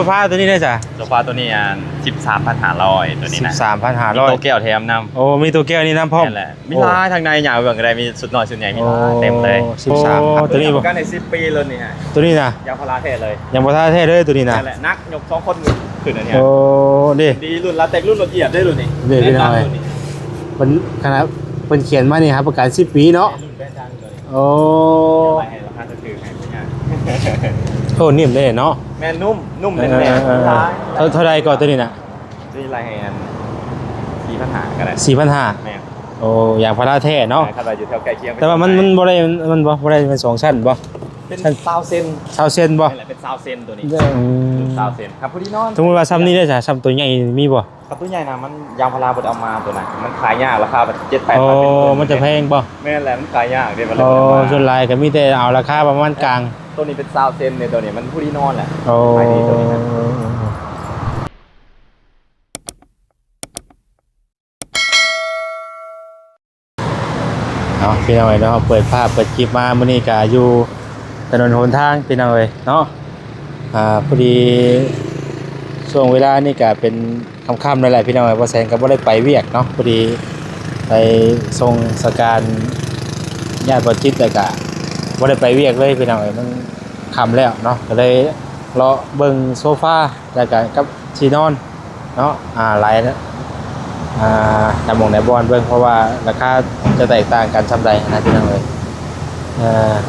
โซฟาตัวนี้ได้จ้ะโซฟาตัวนี้13,500ตัวนี้นะ13,500มีตัวแก้วแถมนำโอ้มีตัวแก้วนี่น้ำพร้อมนั่นแหละมีลายทางในหยาเบิ่งก็ได้มีสุดน้อยสุดใหญ่มีลายเต็มเลย13ตัวนี้บ่กันใน10ปีเลยนี่ฮะตัวนี้นะยางพาราเทศเลยยังบ่ท่าเท่เลยตัวนี้นะนั่นแหละนักยก2คนขึ้นอันเนี้ยโอ้ดิดีรุ่นลาเต็กรุ่นละเอียดได้รุ่นนี้เดี๋ยวหน่อยมันขนาดเพิ่นเขียนมานี่ครับประกัน10ปีเนาะรุ่นแบรนด์ดังเลยโอ้ราคาถูกๆให้พี่เนี่ยโอ้นิ่มเลยเนาะแม่นุ่มแน่นเท่าใดก่อนตัวนี้น่ะนี่ลายแฮน4,500ก็ได้4,500แม่โอ้ยางพาราแท้เนาะคันว่าอยู่แถวใกล้เคียงแต่ว่ามันบ่ได้มันบ่ได้เป็น2ชั้นบ่เป็น20เซน20เซนบ่นี่แหละเป็น20เซนตัวนี้20เซนครับพอดีนอนสมมุติว่าซ้ำนี้ได้จ้ะซ้ำตัวใหญ่มีบ่ครับตัวใหญ่นะมันยางพาราบดเอามาตัวน่ะมันขายยากราคาแบบ7-8,000โอ้มันจะแพงบ่แม่นแหละมันขายยากเด้บ่เลย โอ้ส่วนลายก็มีแต่เอาราคาประมาณกลางตัวนี้เป็น20เซนในตัวนี้มันพอดีนอนแหละโอ้ขายดีตัวนี้นะเอาพี่น้องเนาะเปิดภาพเปิดคลิปมามื้อนี้ก็อยู่ถนนหนทางพี่น้องเนาะพอดีช่วงเวลานี่ก็เป็นค่ำๆนั่นแหละพี่น้องบ่แซงก็บ่ได้ไปเวียกเนาะพอดีไปส่งสการญาติบ่จิตแล้วก็บ่ได้ไปเวียกเลยพี่น้องมันค่ำแล้วเนาะก็เลยรอเบิ่งโซฟาแล้วก็กับที่นอนเนาะหลายนะจำมองในบอลเบิ่งเพราะว่าราคาจะแตกต่างกันซำใดนะพี่น้อง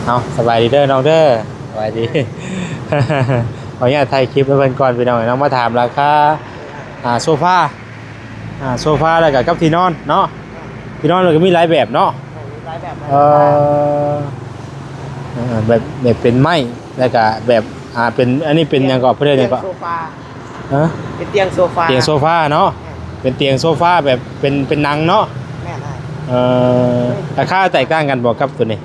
เอาสบายดีเด้อน้องเด้อสบายดี ขออนุญาตถ่ายคลิปแล้วเพิ่นก่อนพี่น้องน้องมาถามราคาโซฟาแล้วก็กับที่นอนเนาะที่นอนมันก็มีหลายแบบเนาะหลายแบบแบบเป็นไม้แล้วก็แบบเป็นอันนี้เป็นหยังก็เพิ่นเรียกหยังก็โซฟาฮะเป็นเตียงโซฟาเตียงโซฟาเนาะเป็นเตียงโซฟาแบบเป็นหนังเนาะแม่ได้ราคาแตกต่างกันบ่ครับตัวนี้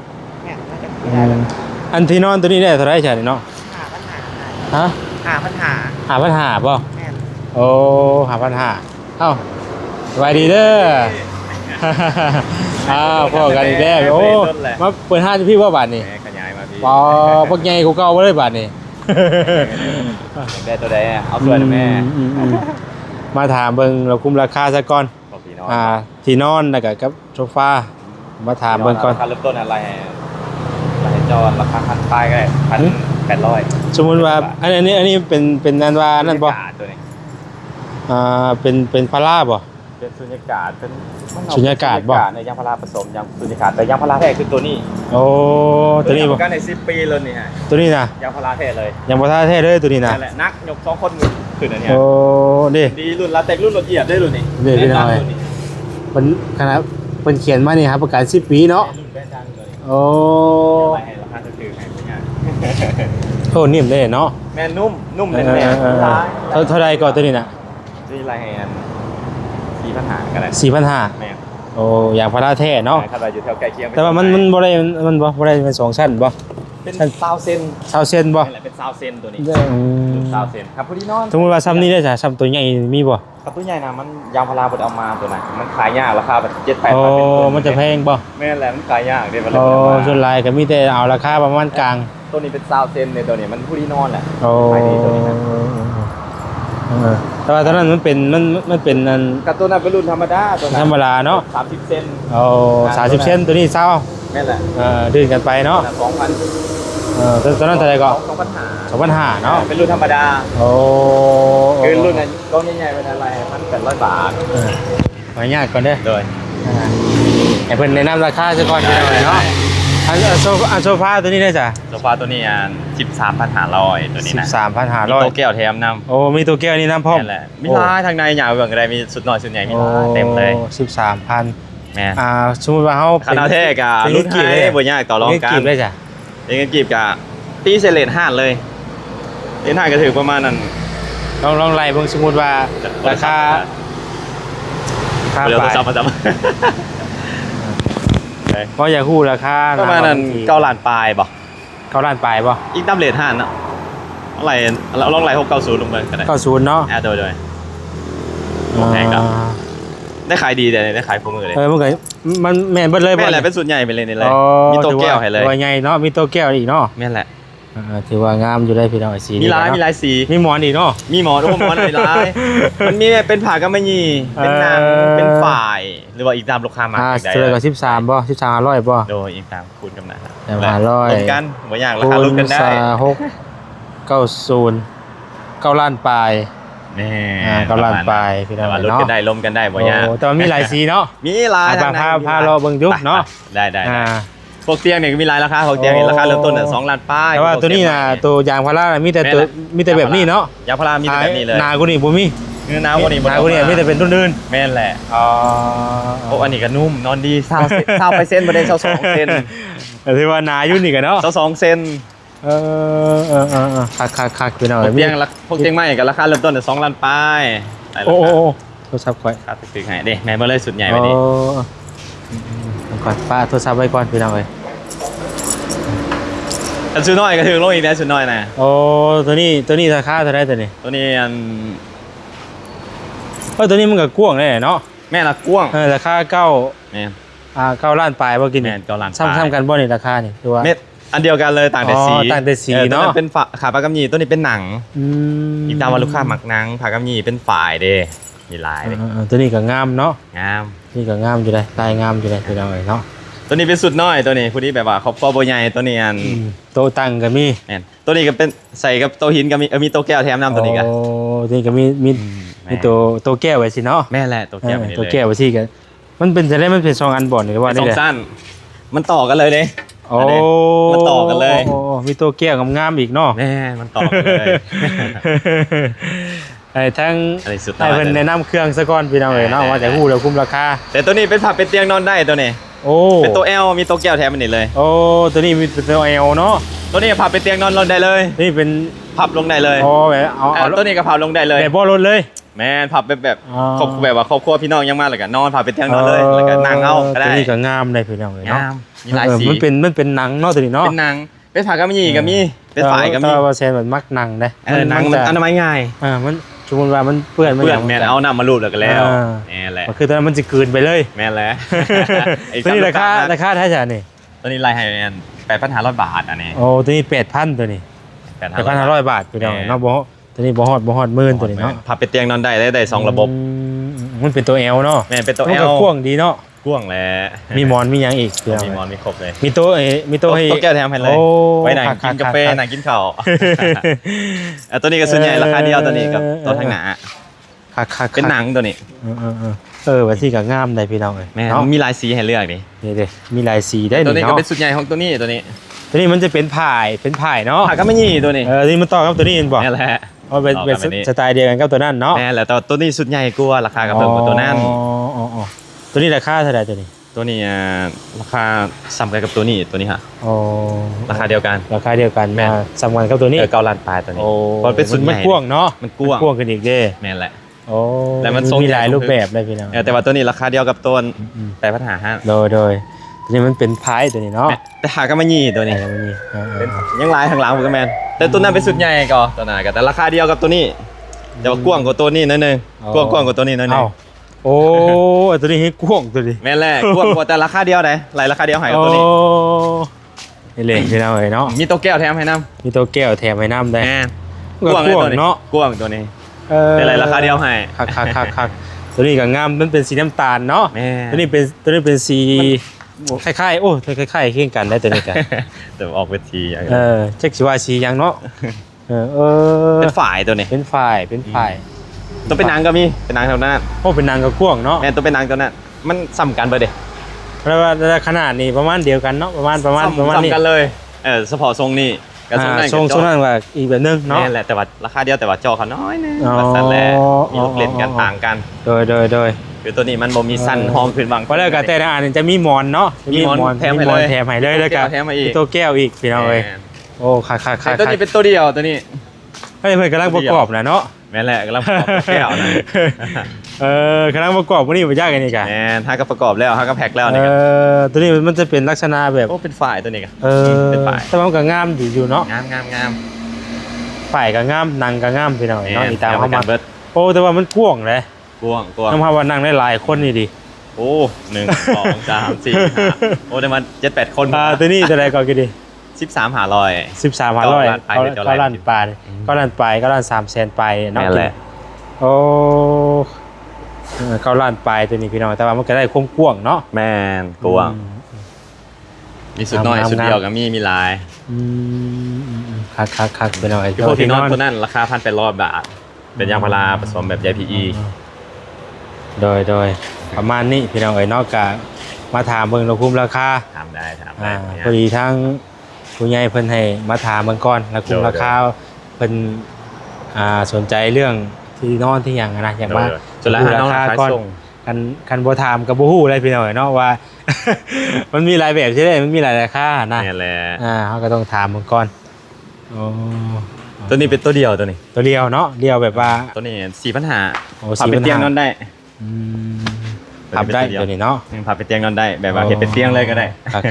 แม่น่าจะได้อันที่นอนตัวนี้ได้เท่าไหร่จ้ะนี่เนาะฮะ5,500บ่แม่โอ้5,500เอ้าสบายดีเด้อพ่อกันอีกแล้วโอ้มาเปิดห้างพี่ว่าบาทนี่ขยายมาพี่ปอปักใหญ่กูเก่าบ่ได้บาทนี่ได้ตัวใดเอาส่วนแม่มาถามเบิ่งเราคุมราคาซะก่อนที่นอนแล้วก็กับโซฟามาถามเบิ่งก่อนราคาเริ่มต้นอะไรจอราคาพันปลายก็ได้1,800สมมุติว่าอันนี้เป็นนันว่านั่นบ่ตัวนี้เป็นพาราบ่เป็นสุญญากาศเป็นสุญญากาศบ่ในยางพาราผสมยางสุญญากาศแต่ยางพาราแท้คือตัวนี้โอ้ตัวนี้บ่กันใน10ปีเลยนี่ฮะตัวนี้นะยางพาราแท้เลยยังบ่ท่าเท่เลยตัวนี้นะนั่นแหละนักยก2คนขึ้นอันเนี้ยโอ้ดีรุ่นลาเต็กรุ่นละเอียดได้รุ่นนี้เดี๋ยวหน่อยมันขนาดเพิ่นเขียนมานี่ครับประกัน10ปีเนาะรุ่นแบรนด์ดังเลยโอ้ราคาถูกๆให้พี่เนี่ยโอ้นิ่มเลยเนาะแม่นุ่มแน่นเท่าใดก่อนตัวนี้น่ะนี่ลายแฮน4,500ก็ได้4,500แม่โอ้ยางพาราแท้เนาะคันว่าอยู่แถวใกล้เคียงแต่ว่ามันบ่ได้เป็น2ชั้นบ่เป็น20เซน20เซนบ่นี่แหละเป็น20เซนตัวนี้20เซนครับพอดีนอนสมมุติว่าซ้ำนี้ได้จ้ะซ้ำตัวใหญ่มีบ่ครับตัวใหญ่นะมันยางพาราบดเอามาตัวน่ะมันขายยากราคาแบบ7-8,000โอ้มันจะแพงบ่แม่นแหละมันขายยากเด้บ่เลยโอ้ส่วนลายก็มีแต่เอาราคาประมาณกลางตัวนี้เป็น20เซนในตัวนี้มันพอดีนอนแหละโอ้ขายดีตัวนี้นะแต่ว่าตอนนั้นมันเป็นนั่นกับตัวนั้นเป็นรุ่นธรรมดาตัวนั้นธรรมดาเนาะ30เซนโอ้30เซนตัวนี้แม่นแหละดื้อกันไปเนาะ2,000ตอนนั้นเท่าไหร่ก็2,500เนาะเป็นรุ่นธรรมดาโอ้คือรุ่นนั้นก็ใหญ่ๆเป็นอะไร1,800 บาทขออนุญาตก่อนเด้อโดยให้เพิ่นแนะนำราคาซะก่อนเนาะอันโซฟาตัวนี้ได้จ้ะโซฟาตัวนี้13,500ตัวนี้นะ13,500ตัวแก้วแถมนำโอ้มีตัวแก้วนี่น้ำพร้อมนั่นแหละมีลายทางในหยาเบิ่งก็ได้มีสุดน้อยสุดใหญ่มีลายเต็มเลย13,000แม่สมมุติว่าเฮาคณะเทศกะรุ่นให้บ่ยากต่อรองกันกีบได้จ้ะเงินกีบกะตีเซเลน5เลยเล่น5ก็ถือประมาณนั้นลองไล่เบิ่งสมมุติว่าราคาเดี๋ยวต้องจับเพราะอยากฮู้ราคาประมาณนั้น9 ล้านปลายบ่9 ล้านปลายบ่อีกตามเรท5เนาะอะไรลองไล่690ลงไปก็ได้90เนาะโดยโอเคครับได้ขายดีแต่ได้ขายคู่มือเลยมันแม่นเบิดเลยแม่นแหละเป็นส่วนใหญ่ไปเลยนี่เลยมีตัวแก้วให้เลยตัวใหญ่เนาะมีตัวแก้วอีกเนาะแม่นแหละ ถือว่างามอยู่ได้พี่น้องสี มีลายมีลายสี มีหมอนอีกเนาะ มีหมอนโอ้หมอนอะไรลาย มันมีเป็นผ่ากำมะหยี่เป็นนางเป็นฝ่ายหรือว่าอีกตามลูกค้ามาอีกได้ เจอกับ13บ่13 500บ่ โดยอีกตามคูณกำนัน แต่500 รวมกันหัวอย่างราคาลดกันได้ 6 90 9ล้านปลาย นี่ 9ล้านปลายพี่น้อง แต่ว่าลด เนาะ กันได้ลมกันได้หัวอย่าง แต่ว่ามีหลายสีเนาะ มีลาย พาเราเบิ่งยุบเนาะ ได้พวกเตียงเนี่ยก็มีลายราคาพวกเตียงเนี่ยราคาเริ่มต้นเนี่ย2 ล้านป้าย แต่ว่าตัวนี้นะตัวยางพารามีแต่แบบนี้เนาะ ยางพารามีแต่แบบนี้เลย นากูนี่บ่มี เนื้อน้ำวันนี้ นากูนี่มีแต่เป็นต้นเดิน แม่นแหละ อ๋อ โอ้อันนี้ก็นุ่มนอนดีเศร้าไปเส้นประเด็นเศร้า2 เซน แต่ที่ว่านาอยู่นี่กันเนาะ เศร้า2 เซน คักพี่น้อง พวกเตียงใหม่กับราคาเริ่มต้นเนี่ย2 ล้านป้าย โอ้โทรศัพท์ค่อย ค่าตึกๆให้เด้แม่มาเลยสุดใหญ่ไปดิ ก่อนป้าโทรศัพท์ไว้ก่อนพี่น้องเอ้ย อันซื้อน้อยก็ถึงลงอีกแล้วซื้อน้อยนะ โอ้ตัวนี้ราคาเท่าไหร่ตัวนี้ ตัวนี้อัน ตัวนี้มันก็กว้างเลยเนาะ แม่ละกว้าง ราคาแม่น 9ล้านปลายบ่กิน แม่น9 ล้าน ซ้ำกันบ่นี่ราคานี่คือว่า เม็ดอันเดียวกันเลยต่างแต่สี ต่างแต่สีเนาะ ตัวเป็นขาปลากำยี่ตัวนี้เป็นหนังอีกตามว่าลูกค้าหมักหนังผากำยี่เป็นฝ่ายเด้มีลายเด้ ตัวนี้ก็งามเนาะ งาม นี่ก็งามอยู่เลยลายงามอยู่เลยพี่น้องเอ้ยเนาะ ตัวนี้เป็นสุดน้อยตัวนี้ผู้นี้แบบว่าครอบครัวบ่ใหญ่ตัวนี้อัน โตะตั้งก็มี แม่นตัวนี้ก็เป็นใส่กับโต๊ะหินก็มีโต๊ะแก้วแถมน้ำตัวนี้กัน โอ้ตัวนี้ก็มีโตะแก้วไว้สิเนาะ แม่แหละโต๊ะแก้วไปนี่เลย โตะแก้วไว้สิกันมันเป็นจะได้มันเป็น2อันบ่อนหรือว่า ส ได้ อง เลย สั้นมันต่อกันเลยเด้ โอ้ มันต่อกันเลย โอ้มีโตะแก้วงามๆอีกเนาะ แม่มันต่อกันเลย ทั้ง อันนี้สุด ให้เพิ่นแนะนำเครื่องซะก่อนพี่น้องเอ้ยเนาะว่าแต่ฮู้แล้วคุ้มราคา แต่ตัวนี้เป็นผับเป็นเตียงนอนได้ตัวนี้ โอ้ เป็นโต๊ะ L มีโต๊ะแก้วแถมมันนี่เลย โอ้ตัวนี้มีตัวเอลเนาะ ตัวนี้ผับเป็นเตียงนอนลงได้เลย นี่เป็น พับลงได้เลย อ๋อแบบเอา ตัวนี้ก็พับลงได้เลย แบบบ่รถเลย แม่นพับแบบ อ๋อ ครอบแบบว่าครอบครัวพี่น้องยังมาเลยกันนอนพับเป็นเตียงนอนเลยแล้วก็นั่งเอาก็ได้ ตัวนี้ก็งามเลยพี่น้องเอ้ยเนาะ งามมีหลายสี มันเป็นหนังเนาะตัวนี้เนาะ เป็นหนังเป็นผักก็มีก็มีเป็นฝ่ายก็มี แต่ว่าแซนมันมักหนังเด้ หนังมันอนามัยง่าย มันสมมุติว่ามันเปื้อน เพื่อนแม่นเอาน้ำมาลูบแล้วก็แล้วนี่แหละ มันคือตอนนั้นมันจะกลืนไปเลย แม่นแล้ว ตัวนี้ราคาเท่าไหร่นี่ ตัวนี้รายให้แม่น8,500 บาทอันนี้ โอ้ตัวนี้8,000ตัวนี้ 8,500 8,500 บาทพี่น้องเนาะบ่ตัวนี้บ่ฮอดหมื่นตัวนี้เนาะ พับเป็นเตียงนอนได้2 ระบบ มันเป็นตัว L เนาะ แม่นเป็นตัว มัน L ก็กว้างดีเนาะ กว้างแล้ว มีหมอนมีหยังอีกพี่น้อง มีมอนมีครบเลย มีโต๊ะให้ โต๊ะแก้วแถมให้เลย โอ้ ไว้นั่งกินกาแฟนั่งกินข้าวตัวนี้ก็ส่วนใหญ่ราคาเดียวตัวนี้กับตัวทางหนา คักๆ เป็นหนังตัวนี้ ว่าที่ก็งามได้พี่น้องเอ้ย แม่ เนาะ มีลายสีให้เลือกนี่ นี่เด้มีหลายสีได้ ตัวนี้ นี่ ก็ เนาะ เป็นสุดใหญ่ของตัวนี้ตัวนี้ ตัวนี้มันจะเป็นผ่ายเนาะ ผักก็ไม่ยี่ตัวนี้ นี่มันต่อกับตัวนี้เองบอก นี่แหละ เอาเป็น ต่อกันแบบนี้ สไตล์เดียวกันกับตัวนั้นเนาะ แม่แหละแต่ตัวนี้สุดใหญ่กว่าราคากับเพิ่มกว่าตัวนั้น อ๋อตัวนี้ราคาเท่าไหร่ตัวนี้ ตัวนี้ราคาซ้ำกันกับตัวนี้ฮะ อ๋อ ราคาเดียวกัน ราคาเดียวกัน แม่น สำคัญกับตัวนี้ 9 ล้านปลายตัวนี้ โอ้ เพราะเป็นสุดใหญ่ มันกว้างเนาะ มันกว้าง กว้างกันอีกเด้ แม่นแหละ โอ้ แต่มันทรง มีหลาย ใหญ่ รูปแบบเลยพี่น้อง แต่ว่าตัวนี้ราคาเดียวกับตัว อืม 8,500 โดยตัวนี้มันเป็นพายตัวนี้เนาะ แต่หาก็ไม่ยี่ตัวนี้ มันมี ยังลายข้างหลังผมก็แมนแต่ตัวนั้นเป็นสุดใหญ่ก็ตัวนั้นก็แต่ราคาเดียวกับตัวนี้แต่ว่ากว้างกว่าตัวนี้นิดนึงกว้างกว่าตัวนี้นิดนึ เอ้าง โอ้ตัวนี้ให้กว้างตัวนี้ แม่นแหละกว้างกว่าแต่ราคาเดียวไหนหลายราคาเดียวหายกับตัวนี้ โอ้นี่เลยพี่น้องเอ้ยเนาะ มีตัวแก้วแถมให้น้ มีตัวแก้วแถมให้น้ำได้ ำแม่น ก็กว้าง ตัวนี้ เนาะ กว้างตัวนี้แต่หลายราคาเดียวให้ คักตัวนี้ก็งามมันเป็นสีน้ำตาลเนาะ แม่ ตัวนี้เป็นสีคล้ายๆโอ้คล้ายๆเคียงกันได้ตัวนี้กัน แต่ออกเวที เช็คสิว่าสีหยังเนาะเออ เป็นฝ่ายตัวนี้ เป็นฝ่ายตัวเป็นนางก็มีเป็นนางเท่านั้น โอ้เป็นนางกับกว้างเนาะ แม่นตัวเป็นนางตัวนั้นมันซ้ำกันไปเด้ แล้วว่าขนาดนี้ประมาณเดียวกันเนาะประมาณนี้ ซ้ำกันเลยเฉพาะทรงนี้กับทรงนั้น ทรงนั้นว่าอีกแบบนึงเนาะ แม่นแหละแต่ว่าราคาเดียวแต่ว่าจอเขาน้อยนึง อ๋อ ว่าสั้นแหละมีลูกเล่นกันต่างกัน โดย คือตัวนี้มันบ่มีสั้นห้องขึ้นบาง เพราะแล้วก็แต่ละอันจะมีหมอนเนาะ มีหมอนแถมให้เลย แถมให้เลยแล้วก็ แถมมาอีก ตัวแก้วอีกพี่น้องเอ้ยโอ้คัก แต่ตัวนี้เป็นตัวเดียวตัวนี้ เฮ้ยเพิ่นกำลังประกอบนะเนาะ แม่นแหละกำลังประกอบแก้วนะ กำลังประกอบวันนี้บ่ยากกันนี่กะ แม่นถ้าก็ประกอบแล้วถ้าก็แพ็คแล้วนี่ก็ ตัวนี้มันจะเป็นลักษณะแบบ โอ้เป็นฝ่ายตัวนี้ก็ เป็นฝ่ายแต่ว่ามันก็งามอยู่เนาะ งาม ฝ่ายก็งามนั่งก็งามพี่น้องเนาะอีตามเข้ามา เบิด โอ้แต่ว่ามันกว้างเลย กว้าง น้ำพาว่านั่งได้หลายคนนี่ดิ โอ้1 2 3 4 5โอ้ได้มา7-8 คน ตัวนี้จะได้ก่อนกี่ดิ 13,500 13,500 9,000 ก็ล้านปลายก็ล้านปลายก็ล้าน300,000ปลายเนาะ นั่นแหละ โอ้เขาล้านปลายตัวนี้พี่น้องแต่ว่ามันก็ได้คุ้มกว้างเนาะ แม่นกวางมีสุดน้อย งามๆ สุดเดียวก็มีหลาย คักพี่น้องไอ้ พวกที่นอนตัวนั้นราคา1,800 บาท เป็นยางพาราผสมแบบใย PE โดยประมาณนี้พี่น้องเอ้ยนอกจากมาถามเบิ่งเราคุ้มราคา ถามได้ พอดีทั้งผู้ใหญ่เพิ่นให้มาถามเบิ่งก่อนแล้วคุ้มราคาเพิ่นสนใจเรื่องที่นอนที่หยังนะอยากมา ส่วนราคาน้องราคา ก่อน ส่ง คันบ่ถามก็บ่ฮู้เลยพี่น้องเอ้ยเนาะว่า มันมีหลายแบบใช่ไหมมันมีหลายราคานะ นี่แหละ เขาก็ต้องถามเบิ่งก่อนโอ้ ตัวนี้เป็นตัวเดียวตัวนี้ ตัวเดียวเนาะเดียวแบบว่า ตัวนี้4,500 โอ้ พับเป็น 4,500 เตียงนอนได้ พับได้ตัวนี้เนาะ พับเป็นเตียงนอนได้แบบว่าเห็นเป็นเตียงเลยก็ได้ ครับ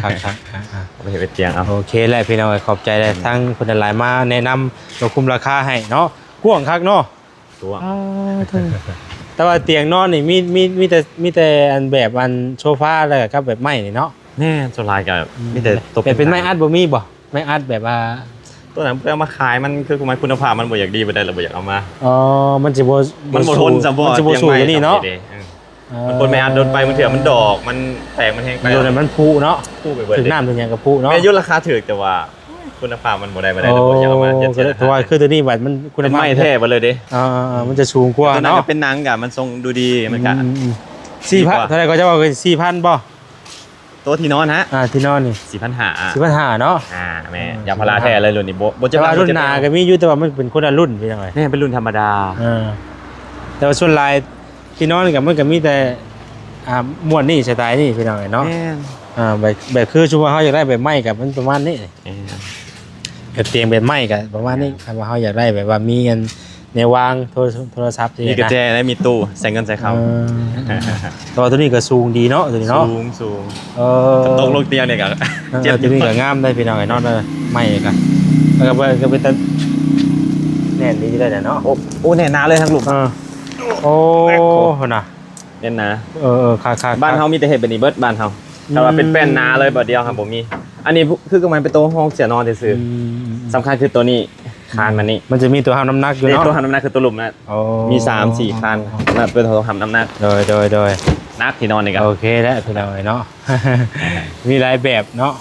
ไม่เห็นเป็นเตียงเอา โอเคแหละพี่น้องขอบใจเลยทั้งคนหลายมาแนะนำตัวคุมราคาให้เนาะกว้างคักเนาะ ตัว แต่ว่าเตียงนอนนี่มีแต่อันแบบอันโซฟาแล้วก็แบบไม้นี่เนาะ แน่ส่วนลายกับมีแต่ตก เป็นไม้อัดบ่มีบ่ไม้อัดแบบว่า ตัวนั้นเอามาขายมันคือคุณภาพมันบ่อยากดีบ่ได้เราบ่อยากเอามา อ๋อมันจะบ่ มันบ่ทนสำบ่ มันจะบ่สู้ตัวนี้เนาะ มันคนไม่อัดโดนไปมันเถื่อมันดอกมันแตกมันแห้งไป โดนมันพุเนาะ คู่ไปเบิด ถึงน้ำถึงหยังกับพุเนาะ แม่ยุราคาถูกแต่ว่าคุณภาพมันบ่ได้บ่ได้เราบ่อยากเอามาเจ็ด เพราะว่าคือตัวนี้บัดมันคุณ เป็น ภาพ ไม้แท้บ่เลยเด้ มันจะสูงกว่า ตัวนั้น เนาะ ก็เป็นหนังกะมันทรงดูดีมันกะ 4,000เท่าไหร่ก็จะว่า4,000บ่ ตัวที่นอนฮะ ที่นอนนี่ 4,500 4,500เนาะ แม่ยางพาราแท้เลยรุ่นนี้บ่ แต่ว่ารุ่นหนาก็มีอยู่แต่ว่ามันเป็นคนละรุ่นพี่น้องเอ้ย นี่เป็นรุ่นธรรมดา แต่ว่าส่วนลายที่นอนกับมันก็มีแต่ม้วนนี่สไตล์นี่พี่น้องเอ้ยเนาะแบบคือชุบว่าเขาอยากได้แบบไม้กับมันประมาณนี้แบบเตียงแบบไม้กับประมาณนี้คำว่าเขาอยากได้แบบว่ามีเงินในวางโทรศัพท์ มีกระแจและมีตู้ใส่เงินใส่คำ ตัวนี้ก็สูงดีเนาะตัวนี้เนาะ สูง ต ตกลงเตียงเนี่ยก็ เจ็บตัวนี้ก็งามได้พี่น้องไอ้เนาะไม้กันแล้วก็เป็นแน่นดีได้เนาะ โอ้แน่นาเลยทั้งหลุม โอ้น่ะ เน่นนะ ค่ะ บ้านเฮามีแต่เห็ดเป็นอีเบิร์ดบ้านเฮาแต่ว่าเป็นแป้นนาเลยบ่เดียวครับผมมีอันนี้คือก็มันเป็นตัวห้องเสียนอนซื่อสำคัญคือตัวนี้คานมันนี่ มันจะมีตัวห้ามน้ำหนักอยู่เนาะ ตัวทำน้ำหนักคือตัวหลุมนะมี3-4คานนั่นเป็นตัวทำน้ำหนัก โดย นักที่นอนนี่กัน โอเคแล้วพี่น้องเนาะ มีหลายแบบเนาะ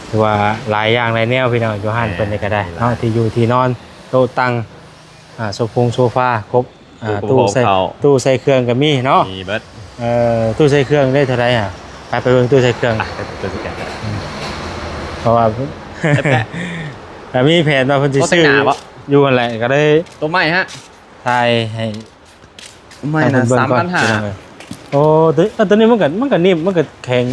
ถือว่าหลายอย่างหลายแนวพี่น้องอยู่ห้านเป็นก็ได้เนาะที่อยู่ที่นอนโต๊ะตั้งโซฟาครบตู้ใส่เครื่องก็มีเนาะ มีเบิร์ด ตู้ใส่เครื่องได้เท่าไหร่ไปเบิ่งตู้ใส่เครื่อง ตัวสแกน เพราะว่าแต่มีแผนมาเพิ่นสิซื้ออยู่นั่นแหละก็ได้ ตัวใหม่ฮะ ทายให้ ไม่นะ3,500 โอ้ตัวนี้มันก็นิ่มมันก็แข็ง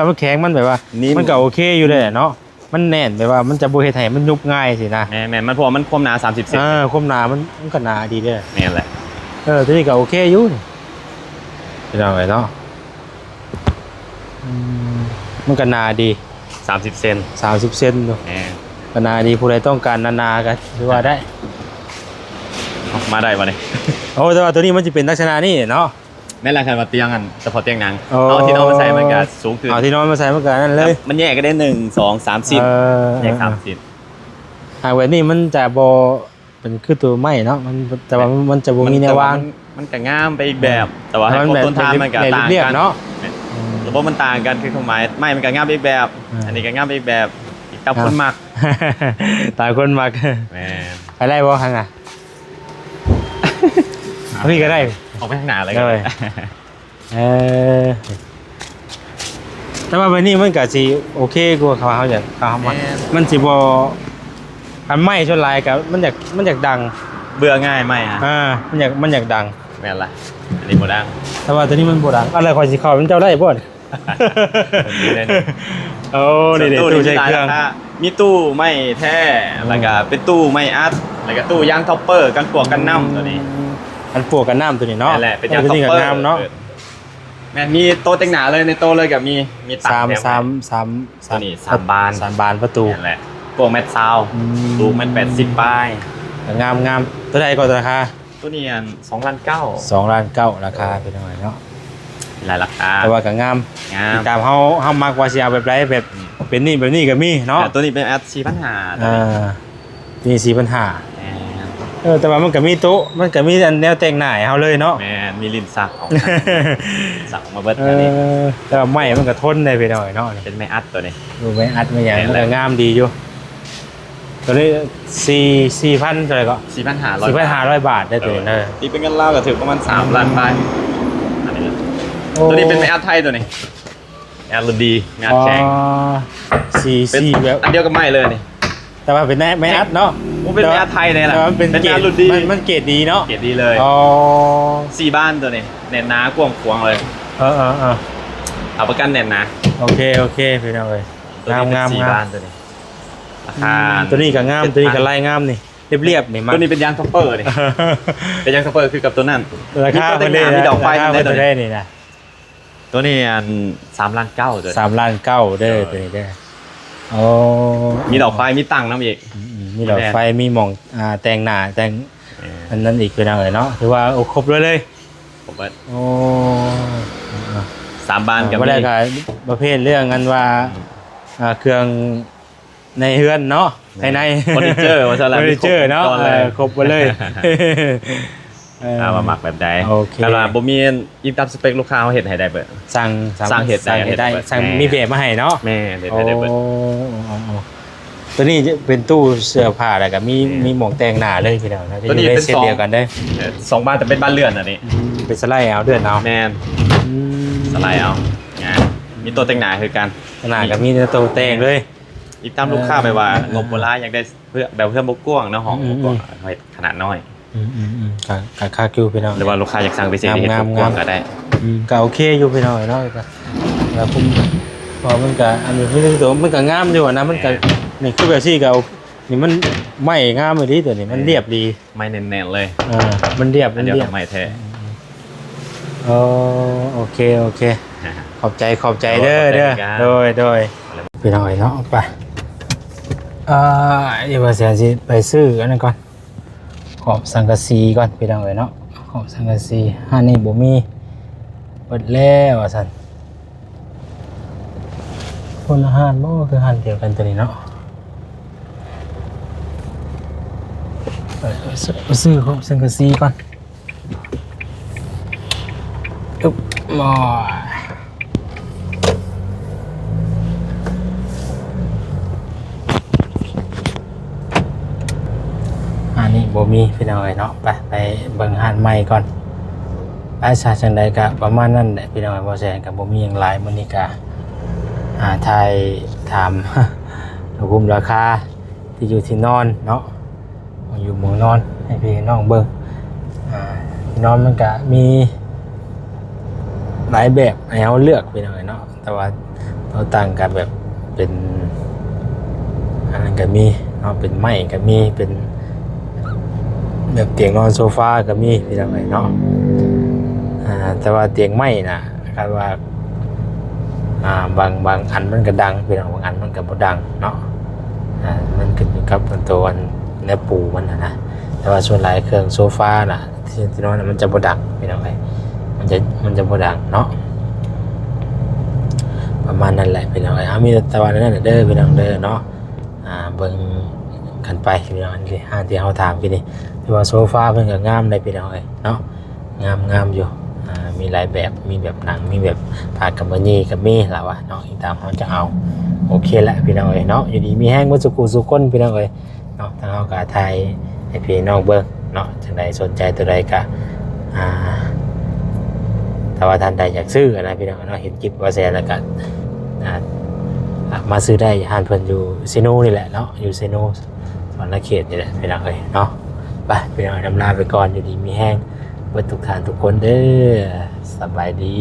มันแข็งมันแบบว่ามันก็โอเคอยู่เลยเนาะมันแน่นแบบว่ามันจะบ่เฮ็ดให้มันยุบง่ายสินะ แม่มันพอมันความหนา30เซน ความหนามันก็หนาดีเด้อ แม่นแหละ ตัวนี้ก็โอเคอยู่พี่น้องเนาะมันก็หนาดี30เซน 30เซนเนาะ แม่ ก็หนาดีผู้ใดต้องการหนาๆก็ถือว่าได้ มาได้บ่นี่ โอ้แต่ว่าตัวนี้มันจะเป็นลักษณะนี้เนาะ แม่นละคันว่าเตียงกันเฉพาะเตียงหนังเอาที่นอนมาใส่มันก็สูงขึ้น เอาที่นอนมาใส่มันก็นั่นเลย มันแยกก็ได้1 2 3 10แยก3 10 เวทนี่มันจะบอเป็นคือตัวไม้เนาะมันแต่ว่ามันจะบ่มีแนววาง มันก็งามไปอีกแบบแต่ว่าให้คนต้นทางมันก็ต่างกัน เนาะ ระบบมันต่างกันคือความหมายไม้มันก็งามไปอีกแบบอันนี้ก็งามไปอีกแบบอีกตามคนมัก ตายคนมัก แม่ ไปไล่บ่ฮังพี่ก็ได้ ออกไปข้างหน้าเลย ได้แต่ว่าวันนี้มันก็สิโอเคกว่าเขาอยากมันสิบ่อันไม้ชนลายกับมันอยากดัง เบื่อง่ายไหมฮะ มันอยากดัง แม่นละอันนี้โมดัง แต่ว่าตัวนี้มันบ่ดังอะไรคอยสิเข้ามันเจ้าได้บ่โอ้นี่ตู้ใช้เครื่อง มีตู้ไม่แท้แล้วก็เป็นตู้ไม่อัดแล้วก็ตู้ยางท็อปเปอร์กันปวกกันน้ำตัวนี้อันปวกกันน้ำตัวนี้เนาะ นั่นแหละเป็นยางท็อปเปอร์เนาะแม่มีโต๊ะแต่งหนาเลยในโต๊ะเลยกับมีตักตัวนี้3 บานประตู นั่นแหละพวกแมทซาวตู้แมท80ป้าย งามตัวใดก็ราคาตัวนี้2,900,000 2,900,000ราคาเป็นยังไงเนาะ หลายราคา แต่ว่าก็งาม งาม ตามเฮามักว่าสิเอาแบบใดแบบเป็นนี่แบบนี้ก็มีเนาะ ตัวนี้เป็นแอด4,500ตัวนี้ นี่4,500แต่ว่ามันก็มีโต๊ะมันก็มีอันแนวแต่งหน้าให้เฮาเลยเนาะ แม่นมีลิ้นสักออกมาสักออกมาเบิดอันนี้ แต่ว่าไม้มันก็ทนได้ไปหน่อยเนาะ เป็นไม้อัดตัวนี้ ดูไม้อัดมาอย่าง แม่นเลย งามดีอยู่ตัวนี้4,000เท่าไหร่ก็ 4,500 บาทได้ตัวนี้เด้อ ตีเป็นเงินลาวก็ถือประมาณ3 ล้านบาทอันนี้ตัวนี้เป็นไม้อัดไทยตัวนี้แอดรุ่นดีไม้อัดแข็ง เป็น 4แบบ อันเดียวกับไม้เลยนี่ แต่ว่าเป็นไม้อัดเนาะ มันเป็นไม้อัดไทยเลยแหละ แต่ว่ามันเป็น เป็น เกร งาน ด รุ่นดี มันเกรดดีเนาะ เกียรติดีเลย อ๋อ 4 บ้านตัวนี้เน้นหนากว้างขวางเลย เออ เอาประกันเน้นหนา โอเคพี่น้องเอ้ย ตัวนี้เป็น งาม 4 บ้านตัวนี้ราคา ตัวนี้ก็งามตัวนี้ก็ลายงามนี่เรียบๆนี่มัน ตัวนี้เป็นยางท็อปเปอร์นี่ เป็นยางท็อปเปอร์คือกับตัวนั้น ราคา มี เพิ่นได้ มีดอกไฟ ราคา ได้ เพิ่น ตัว ได้ นี้ นี่นะ ตัวนี้อัน3 ล้าน 9ตัวนี้ 3,900,000เด้อตัวนี้เด้อโอ้ มีดอกไฟมีตังค์น้ำอีก มีดอกไฟมีหม่องแต่งหน้าแต่งอันนั้นอีกพี่น้องเอ้ยเนาะถือว่าโอ้ครบเลย ผมว่า โอ้ 3 บ้านกับ บ่ได้ก็ประเภทเรื่องกันว่าเครื่องในเฮือนเนาะภายใน เฟอร์นิเจอร์มาซะแล้ว เฟอร์นิเจอร์เนาะ ครบหมดเลย เอามาหมักแบบใด โอเค แต่ว่าบ่มีอินตามสเปคลูกค้าเขาเฮ็ดให้ได้เบิด สั่ง เฮ็ดได้ ได้ เฮ็ดได้ สั่ง แม่ มีแบบมาให้เนาะ แม่เฮ็ด โอ้ ให้ได้เบิด ตัวนี้จะเป็นตู้เสื้อผ้าแล้วก็มี แม่ มีหมองแต่งหน้าเลยพี่น้องนะจะอ ตัวนี้ ยู่ใน เป็น เซต สอง เดียวกันได้ 2 บ้านแต่เป็นบ้านเรือนอันนี้ เป็นสไลด์เอาเดือนเอา แม่นสไลด์เอางานมีตัวแต่งหน้าคือกัน ขนาดก็มีแต่ตัวแต่งเลย อีกตามลูกค้าไปว่างบโบราณอยากได้เพื่อแบบเพื่อนบกกว้างเนาะห้องบกกว้างเอาไว้ขนาดน้อย กับค่าคิวพี่น้อง หรือว่าลูกค้าอยากสั่งพิเศษที่ งาม บ ๆ กกว้างก็ได้ ก็โอเคอยู่พี่น้องเนาะก็แล้วผมพอมันก็อันนี้คือตัวมันก็งามอยู่นะมันก็นี่คือแบบที่ก็นี่มันไม่งามเลยที่ตัวนี้มันเรียบดี ไม่เน้นๆเลย มันเรียบ อั มัน น เดียว เรีย กั บบ ไม่แท้ โอเคขอบใจเด้อโดยพี่น้องเนาะไปอีว่าเสียสิไปซื้ออันนั้นก่อนขอบสังกะสีก่อนพี่น้องเนาะขอบสังกะสีห้านี่บ่มีเปิดแล้วว่าซั่นคนละห้านบ่คือห้านเดียวกันตัวนี้เนาะไปซื้อขอบสังกะสีก่อนอึ๊บมาอันนี้บ่มีพี่น้องเนาะไปเบิ่งห้านใหม่ก่อนไปซะจังใดก็ประมาณนั้นแหละพี่น้องบ่แซงก็บ่มีหยังหลายมื้อนี้ก็ทายถาม คุมราคาที่อยู่ที่นอนเนาะอยู่หมู่นอนให้พี่น้องเบิ่งที่นอนมันก็มีหลายแบบให้เฮาเลือกพี่น้องเนาะแต่ว่าเราต่างกันแบบเป็นอันนั้นก็มีเนาะเป็นไม้ก็มีเป็นแบบเตียงนอนโซฟาก็มีพี่น้องเนาะแต่ว่าเตียงไม้น่ะคาดว่าบางอันมันก็ดังพี่น้องบางอันมันก็บ่ดังเนาะมันขึ้นอยู่กับตัวเนื้อปูมันนะแต่ว่าส่วนหลายเครื่องโซฟาน่ะที่นอนมันจะบ่ดังพี่น้องมันจะบ่ดังเนาะประมาณนั้นแหละพี่น้องมีแต่ว่านั่นเด้อพี่น้องเด้อเนาะเบิ่งกันไปพี่น้องนี่ที่เฮาถามพี่นี่ที่ว่าโซฟาเพิ่นก็งามได้พี่น้องเนาะงามอยู่มีหลายแบบมีแบบหนังมีแบบผ้ากำมะหยี่ก็มีล่ะวะเนาะอีกตามเฮาจะเอาโอเคแหละพี่น้องเนาะอยู่ดีมีแห้งบ่สุกุสุคนพี่น้องเนาะทางเฮาก็ถ่ายให้พี่น้องเบิ่งเนาะจังใดสนใจตัวใดก็ถ้าว่าท่านใดอยากซื้อนะพี่น้องเนาะเห็นคลิปว่าแซ่แล้วก็มาซื้อได้ห้านเพิ่นอยู่เซโนนี่แหละเนาะอยู่เซโนสวรรณเขตนี่แหละพี่น้องเนาะไปพี่น้องดำลาไปก่อนอยู่ดีมีแห้งเบิดทุกท่านทุกคนเด้อสบายดี